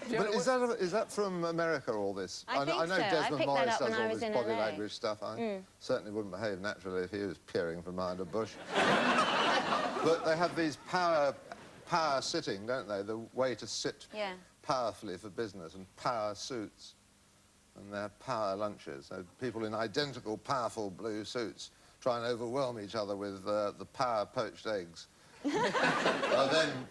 But is that from America, all this? I think know so. Desmond Morris does all this body LA. language stuff. I certainly wouldn't behave naturally if he was peering from behind a bush. But they have these power sitting, don't they? The way to sit powerfully for business, and power suits. And they have power lunches. So people in identical, powerful blue suits try and overwhelm each other with the power poached eggs. Are then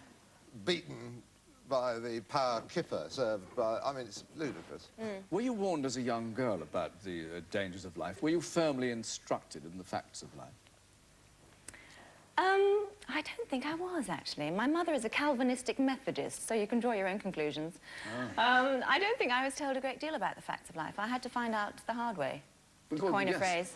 beaten by the power kipper served by... I mean, it's ludicrous. Were you warned as a young girl about the dangers of life? Were you firmly instructed in the facts of life? I don't think I was, actually. My mother is a Calvinistic Methodist, so you can draw your own conclusions. Oh. I don't think I was told a great deal about the facts of life. I had to find out the hard way, to coin a phrase.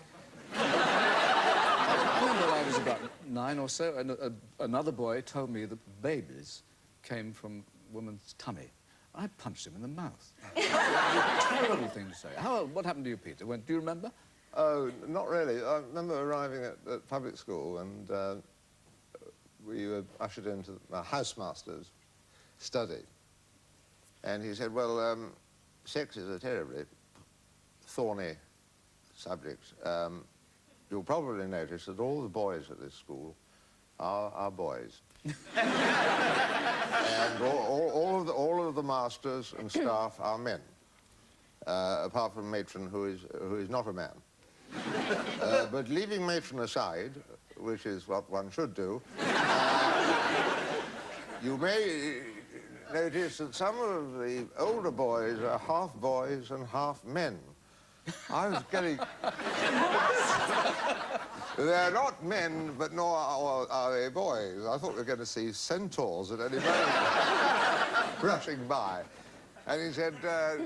I remember I was about 9 or so, and another boy told me that babies came from a woman's tummy. I punched him in the mouth. Terrible thing to say. What happened to you, Peter? Do you remember? Oh, not really. I remember arriving at public school, and we were ushered into the housemaster's study. And he said, well, sex is a terribly thorny subject. You'll probably notice that all the boys at this school are boys. And all of the masters and staff are men, apart from matron, who is not a man. But leaving matron aside, which is what one should do, you may notice that some of the older boys are half boys and half men. I was getting... They're not men, but nor are they boys. I thought we were going to see centaurs at any moment rushing by. And he said,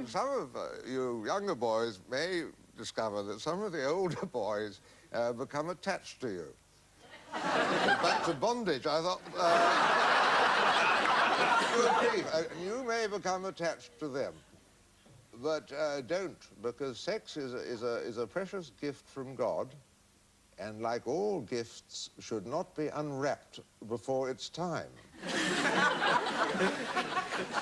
some of you younger boys may discover that some of the older boys become attached to you. Back to bondage, I thought, good grief, you may become attached to them. But don't, because sex is a precious gift from God, and like all gifts, should not be unwrapped before its time.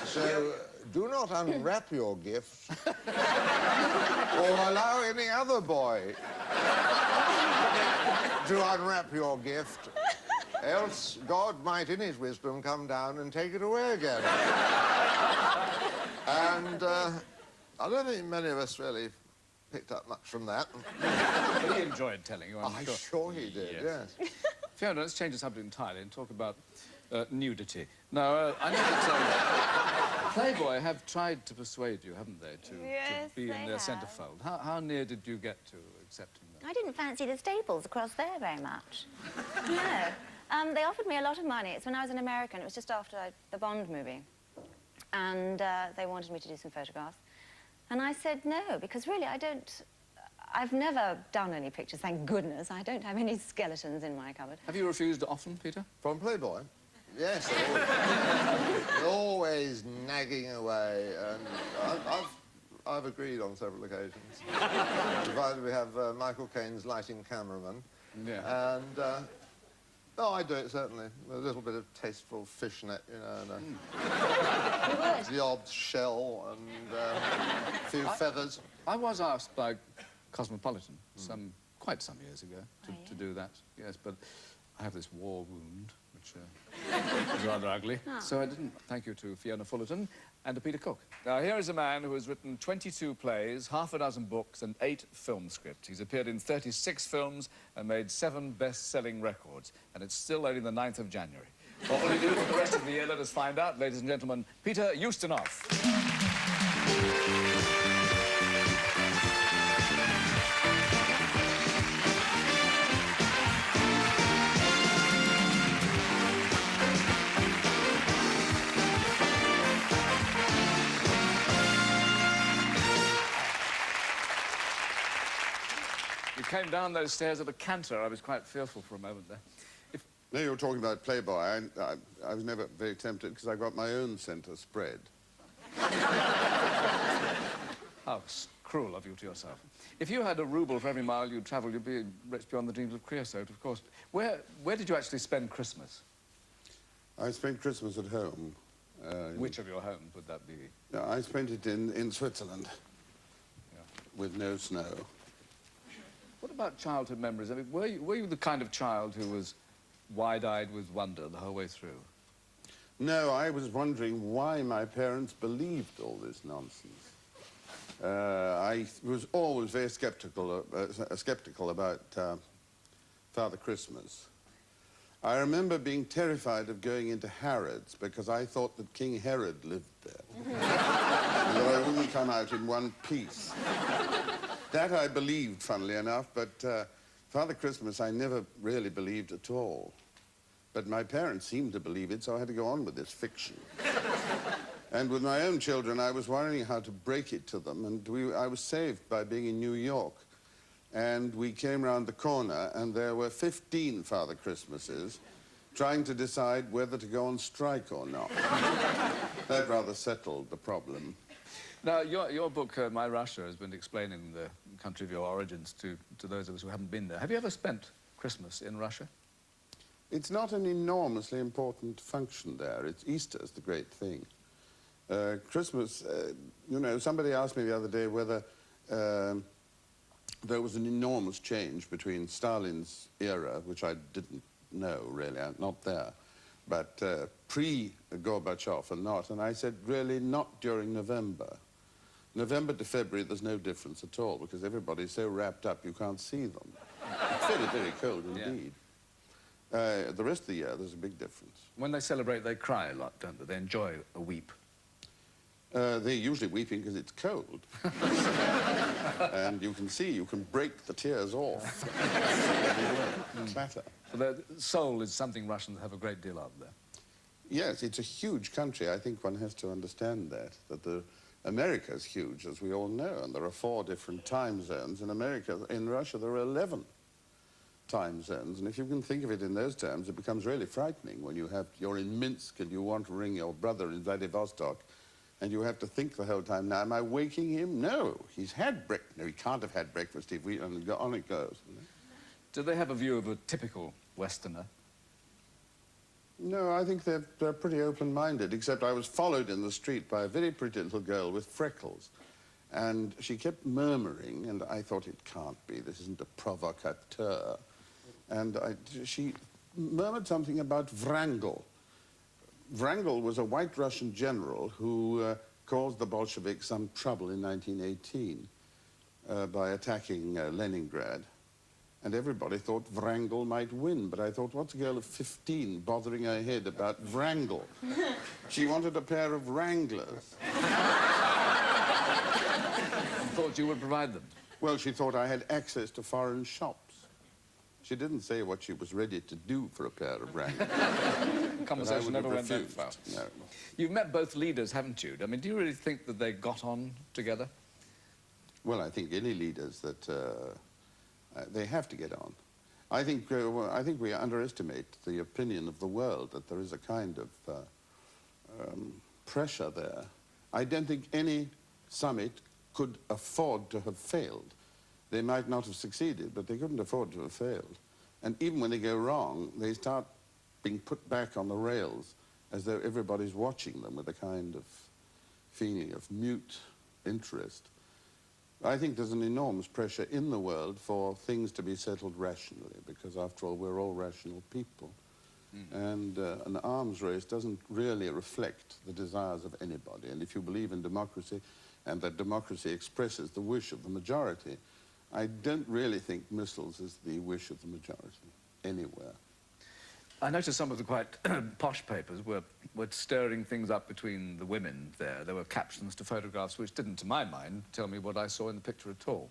So do not unwrap your gift, or allow any other boy to unwrap your gift, else God might, in his wisdom, come down and take it away again. And I don't think many of us really picked up much from that. But he enjoyed telling you, I'm sure he did, yes. Fiona, let's change the subject entirely and talk about nudity. Now, I know that Playboy have tried to persuade you, haven't they, to be in their centrefold. How near did you get to accepting that? I didn't fancy the staples across there very much. No. They offered me a lot of money. It's when I was an American. It was just after the Bond movie. And they wanted me to do some photographs. And I said no, because really I've never done any pictures, thank goodness. I don't have any skeletons in my cupboard. Have you refused often, Peter? From Playboy? Yes, always nagging away, and I've agreed on several occasions. Provided we have Michael Caine's lighting cameraman. Yeah. And, no, I do it, certainly. A little bit of tasteful fishnet, you know, and the odd shell and a few feathers. I was asked by Cosmopolitan quite some years ago to do that, yes, but I have this war wound, which is rather ugly, so I didn't. Thank you to Fiona Fullerton and to Peter Cook. Now, here is a man who has written 22 plays, half a dozen books, and 8 film scripts. He's appeared in 36 films and made 7 best-selling records, and it's still only the 9th of January. What will he do for the rest of the year? Let us find out. Ladies and gentlemen, Peter Ustinov. Came down those stairs at a canter. I was quite fearful for a moment there. No, you were talking about Playboy. I was never very tempted because I got my own centre spread. How cruel of you to yourself. If you had a rouble for every mile you'd travel, you'd be rich beyond the dreams of creosote, of course. Where did you actually spend Christmas? I spent Christmas at home Which of your homes would that be? I spent it in Switzerland, with no snow. What about childhood memories? I mean, were you the kind of child who was wide-eyed with wonder the whole way through? No, I was wondering why my parents believed all this nonsense. I was always very skeptical about Father Christmas. I remember being terrified of going into Harrods because I thought that King Herod lived there. And that I wouldn't come out in one piece. That I believed, funnily enough, but Father Christmas I never really believed at all. But my parents seemed to believe it, so I had to go on with this fiction. And with my own children, I was worrying how to break it to them, and I was saved by being in New York. And we came round the corner, and there were 15 Father Christmases trying to decide whether to go on strike or not. That rather settled the problem. Now, your book, My Russia, has been explaining the country of your origins to those of us who haven't been there. Have you ever spent Christmas in Russia? It's not an enormously important function there. Easter's the great thing. Christmas, you know, somebody asked me the other day whether there was an enormous change between Stalin's era, which I didn't know, really, I'm not there, but pre-Gorbachev and not, and I said, really, not during November. November to February, there's no difference at all, because everybody's so wrapped up you can't see them. It's very, very cold indeed. The rest of the year, there's a big difference. When they celebrate, they cry a lot, don't they? They enjoy a weep. They're usually weeping because it's cold. And you can break the tears off. Clatter. So the soul is something Russians have a great deal of there. Yes, it's a huge country. I think one has to understand that America's huge, as we all know, and there are 4 different time zones. In Russia, there are 11 time zones, and if you can think of it in those terms, it becomes really frightening when you're in Minsk and you want to ring your brother in Vladivostok, and you have to think the whole time, now, am I waking him? No, he's had breakfast. No, he can't have had breakfast if we... And on it goes. Do they have a view of a typical Westerner? No, I think they're pretty open-minded, except I was followed in the street by a very pretty little girl with freckles. And she kept murmuring, and I thought, it can't be, this isn't a provocateur. And she murmured something about Wrangel. Wrangel was a white Russian general who caused the Bolsheviks some trouble in 1918 by attacking Leningrad. And everybody thought Wrangel might win, but I thought, what's a girl of 15 bothering her head about Wrangel? She wanted a pair of Wranglers. Thought you would provide them? Well, she thought I had access to foreign shops. She didn't say what she was ready to do for a pair of Wranglers. Conversation never went that far. No. You've met both leaders, haven't you? I mean, do you really think that they got on together? Well, I think any leaders that they have to get on. I think we underestimate the opinion of the world that there is a kind of pressure there. I don't think any summit could afford to have failed. They might not have succeeded, but they couldn't afford to have failed. And even when they go wrong, they start being put back on the rails as though everybody's watching them with a kind of feeling of mute interest. I think there's an enormous pressure in the world for things to be settled rationally, because after all, we're all rational people. And an arms race doesn't really reflect the desires of anybody. And if you believe in democracy, and that democracy expresses the wish of the majority, I don't really think missiles is the wish of the majority anywhere. I noticed some of the quite posh papers were stirring things up between the women there. There were captions to photographs which didn't, to my mind, tell me what I saw in the picture at all.